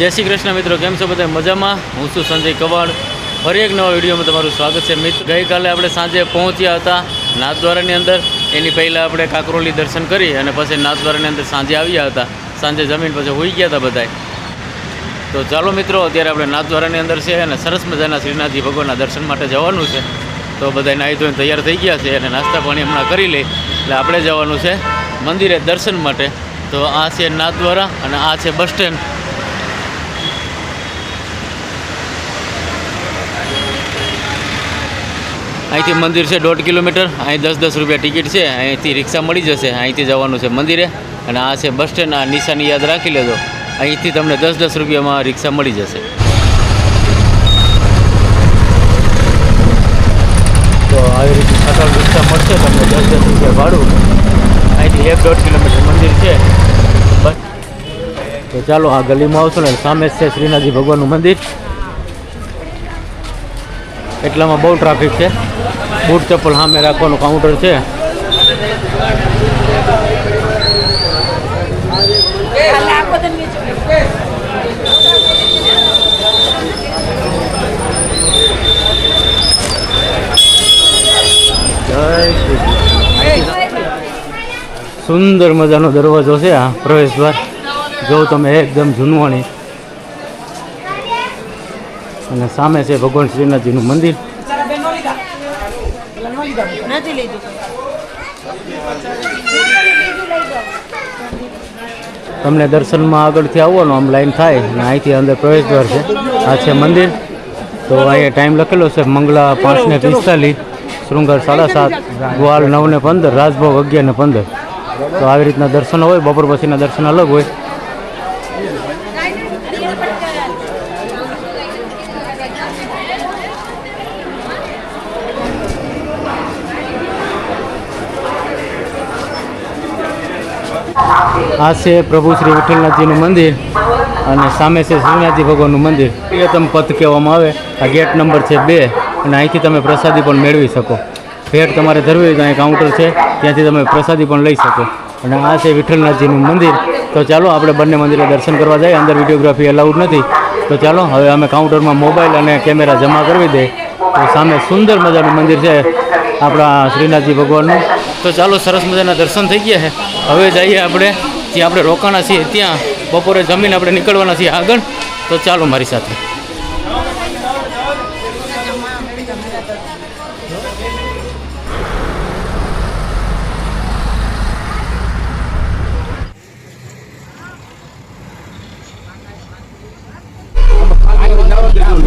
જય શ્રી કૃષ્ણ મિત્રો, કેમ છો બધા? મજામાં? હું છું સંજય કવાડ. ફરી એક નવા વિડીયોમાં તમારું સ્વાગત છે. મિત્રો, ગઈકાલે આપણે સાંજે પહોંચ્યા હતા નાથદ્વારાની અંદર. એની પહેલાં આપણે કાકરોલી દર્શન કરી અને પછી નાથદ્વારાની અંદર સાંજે આવ્યા હતા. સાંજે જમીન પછી હોઈ ગયા હતા બધાય. તો ચાલો મિત્રો, અત્યારે આપણે નાથદ્વારાની અંદર છે અને સરસ મજાના શ્રીનાથજી ભગવાનના દર્શન માટે જવાનું છે. તો બધા નાહી ધોઈને તૈયાર થઈ ગયા છે અને નાસ્તા પાણી હમણાં કરી લઈ એટલે આપણે જવાનું છે મંદિરે દર્શન માટે. તો આ છે નાથદ્વારા અને આ છે બસ સ્ટેન્ડ. અહીંથી મંદિર છે 1.5 કિલોમીટર. અહીં 10-10 રૂપિયા ટિકિટ છે. અહીંથી રિક્ષા મળી જશે. અહીંથી જવાનું છે મંદિરે. અને આ છે બસ સ્ટેન્ડ. આ નિશાની યાદ રાખી લેજો. અહીંથી તમને 10-10 રૂપિયામાં રિક્ષા મળી જશે. તો આવી રીતે સકાળ રિક્ષા મળશે તમને 10-10 રૂપિયા ભાડું. અહીંથી 1-1.5 કિલોમીટર મંદિર છે બસ. તો ચાલો આ ગલીમાં આવશો ને સામે જ છે શ્રીનાથજી ભગવાનનું મંદિર. એટલામાં બહુ ટ્રાફિક છે. બૂટ ચપ્પલ સામે રાખવાનું કાઉન્ટર છે. સુંદર મજાનો દરવાજો છે આ પ્રવેશ દ્વાર. જો તમે એકદમ જૂનવાણી. અને સામે છે ભગવાન શ્રીનાથજીનું મંદિર. તમને દર્શનમાં આગળથી આવવાનું આમ લાઈન થાય અને અહીંથી અંદર પ્રવેશ દ્વાર છે. આ છે મંદિર. તો અહીંયા ટાઈમ લખેલો છે મંગળા 5:45, શૃંગાર 7:30, ગ્વાલ 9:15, રાજભોગ 11:15. તો આવી રીતના દર્શન હોય. બપોર પછીના દર્શન અલગ હોય. આ છે પ્રભુ શ્રી વિઠ્ઠલનાથજીનું મંદિર અને સામે છે શ્રીનાથજી ભગવાનનું મંદિર. પ્રિયતમ પથ કહેવામાં આવે. આ ગેટ નંબર છે 2 અને અહીંથી તમે પ્રસાદી પણ મેળવી શકો. ભેટ તમારે ધરવી હોય તો અહીં કાઉન્ટર છે, ત્યાંથી તમે પ્રસાદી પણ લઈ શકો. અને આ છે વિઠ્ઠલનાથજીનું મંદિર. તો ચાલો આપણે બંને મંદિરે દર્શન કરવા જઈએ. અંદર વિડીયોગ્રાફી અલાઉડ નથી. તો ચાલો હવે અમે કાઉન્ટરમાં મોબાઈલ અને કેમેરા જમા કરવી દઈએ. તો સામે સુંદર મજાનું મંદિર છે આપણા શ્રીનાથજી ભગવાનનું. તો ચાલો, સરસ મજાના દર્શન થઈ ગયા છે. હવે જઈએ આપણે જ્યાં આપણે રોકાણા છીએ ત્યાં. બપોરે જમીને આપણે નીકળવાના છીએ આગળ. તો ચાલો મારી સાથે.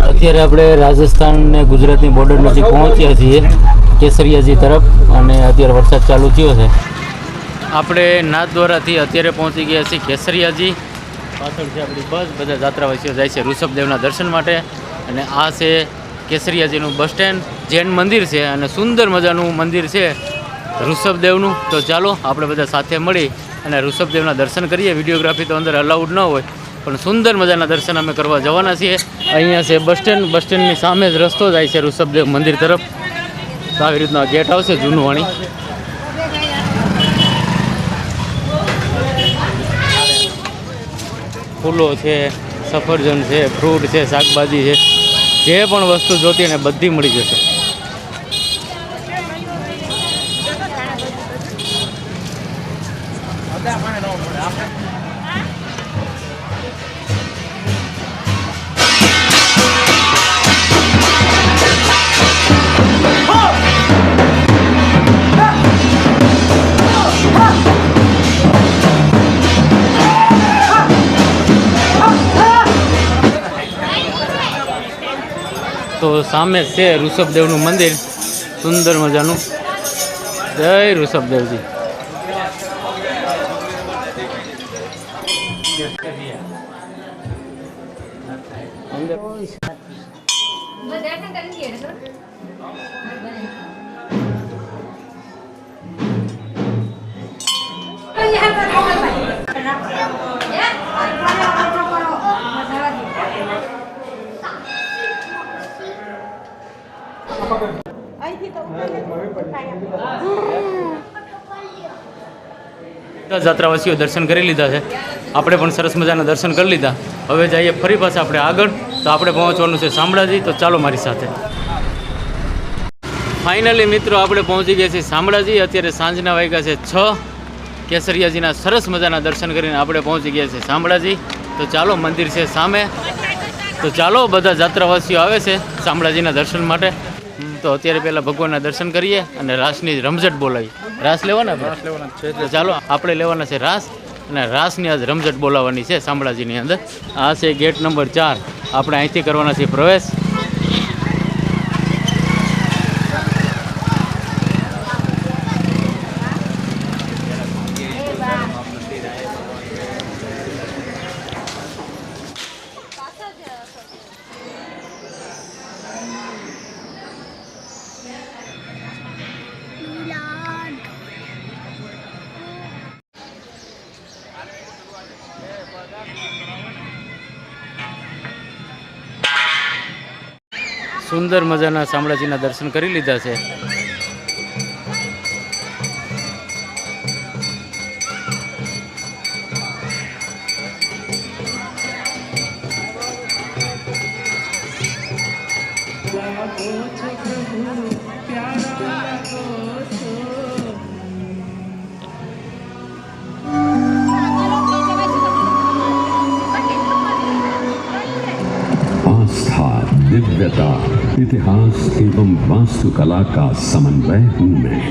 અત્યારે આપણે રાજસ્થાન ને ગુજરાતની બોર્ડર નજીક પહોંચ્યા છીએ કેસરિયાજી તરફ. અને અત્યારે વરસાદ ચાલુ થયો છે. આપણે નાથદ્વારાથી અત્યારે પહોંચી ગયા છીએ કેસરિયાજી. પાછળ છે આપણી બસ. બધા જાત્રાવાસીઓ જાય છે ઋષભદેવના દર્શન માટે. અને આ છે કેસરિયાજીનું બસ સ્ટેન્ડ. જૈન મંદિર છે અને સુંદર મજાનું મંદિર છે ઋષભદેવનું. તો ચાલો આપણે બધા સાથે મળી અને ઋષભદેવના દર્શન કરીએ. વિડીયોગ્રાફી તો અંદર અલાઉડ ન હોય, પણ સુંદર મજાના દર્શન અમે કરવા જવાના છીએ. અહીંયા છે બસ સ્ટેન્ડ. બસ સ્ટેન્ડની સામે જ રસ્તો જાય છે ઋષભદેવ મંદિર તરફ. તો આવી રીતના ગેટ આવશે જૂનું વાણી. ફૂલો છે, સફરજન છે, ફ્રૂટ છે, શાકભાજી છે, જે પણ વસ્તુ જોતી ને બધી મળી જશે. તો સામે છે ઋષભદેવનું મંદિર, સુંદર મજાનું. જય ઋષભદેવજી. જાત્રાવાસીઓ દર્શન કરી લીધા છે, આપણે પણ સરસ મજાના દર્શન કરી લીધા. હવે જઈએ ફરી પાછા આપણે આગળ. તો આપણે પહોંચવાનું છે શામળાજી. તો ચાલો મારી સાથે. ફાઇનલી મિત્રો આપણે પહોંચી ગયા છીએ શામળાજી. અત્યારે સાંજના વાગ્યા છે 6. કેસરિયાજીના સરસ મજાના દર્શન કરીને આપણે પહોંચી ગયા છીએ શામળાજી. તો ચાલો, મંદિર છે સામે. તો ચાલો, બધા જાત્રાવાસીઓ આવે છે શામળાજીના દર્શન માટે. તો અત્યારે પહેલાં ભગવાનના દર્શન કરીએ અને રાસની રમઝટ બોલાવી. રાસ લેવાના છે. તો ચાલો, આપણે લેવાના છે રાસ, અને રાસની આજ રમઝટ બોલાવવાની છે શામળાજીની અંદર. આ છે ગેટ નંબર 4. આપણે અહીંથી કરવાના છે પ્રવેશ. સુંદર મજાના શામળાજીના દર્શન કરી લીધા છે. दिव्यता, इतिहास एवं वास्तुकला का समन्वय हूँ मैं.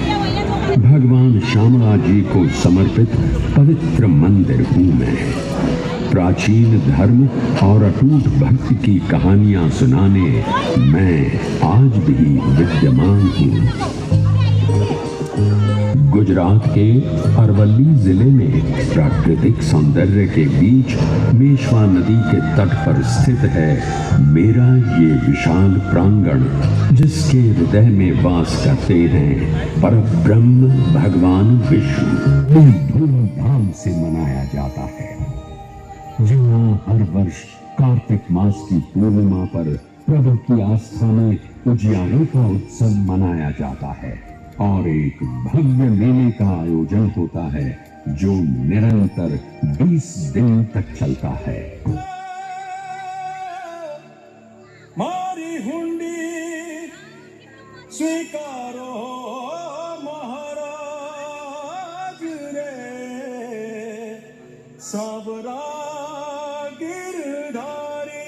भगवान श्यामला जी को समर्पित पवित्र मंदिर हूँ मैं. प्राचीन धर्म और अटूट भक्ति की कहानियाँ सुनाने मैं आज भी विद्यमान हूँ. गुजरात के अरवल्ली जिले में प्राकृतिक सौंदर्य के बीच मेश्वा नदी के तट पर स्थित है मेरा ये विशाल प्रांगण, जिसके हृदय में वास करते हैं परब्रह्म भगवान विष्णु. धूमधाम से मनाया जाता है. यहाँ हर वर्ष कार्तिक मास की पूर्णिमा पर प्रभु की आस्था में उजियारे का उत्सव मनाया जाता है और एक भव्य मेले का आयोजन होता है जो निरंतर 20 दिन तक चलता है. मारी हुंडी स्वीकारो महाराज रे, सावरा गिरधारी.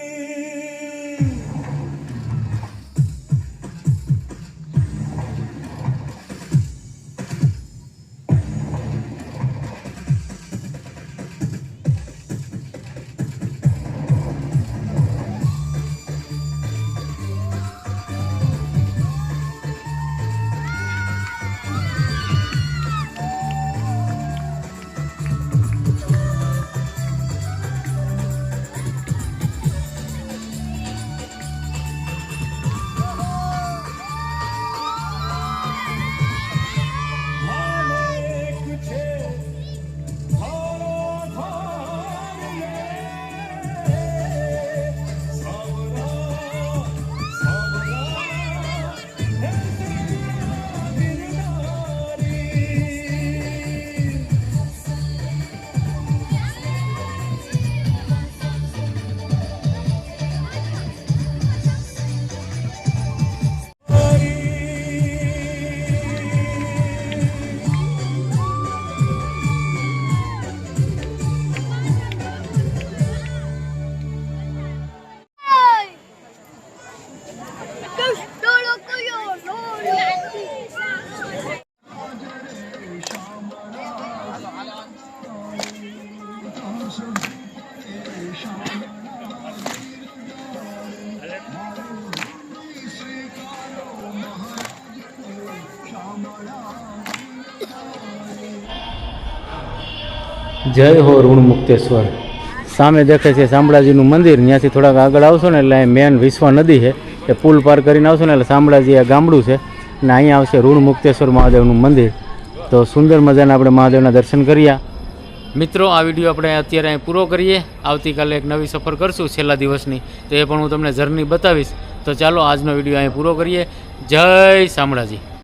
જય હો ઋણ મુક્તેશ્વર. સામે દેખાય છે શામળાજીનું મંદિર. ત્યાંથી થોડાક આગળ આવશો ને એટલે મેન વિશ્વા નદી છે, એ પુલ પાર કરીને આવશો ને એટલે શામળાજી આ ગામડું છે, અને અહીંયા આવશે ઋણ મુક્તેશ્વર મહાદેવનું મંદિર. તો સુંદર મજાના આપણે મહાદેવના દર્શન કર્યા. મિત્રો, આ વિડીયો આપણે અત્યારે અહીં પૂરો કરીએ. આવતીકાલે એક નવી સફર કરશું છેલ્લા દિવસની, તો એ પણ હું તમને જર્ની બતાવીશ. તો ચાલો આજનો વિડીયો અહીં પૂરો કરીએ. જય શામળાજી.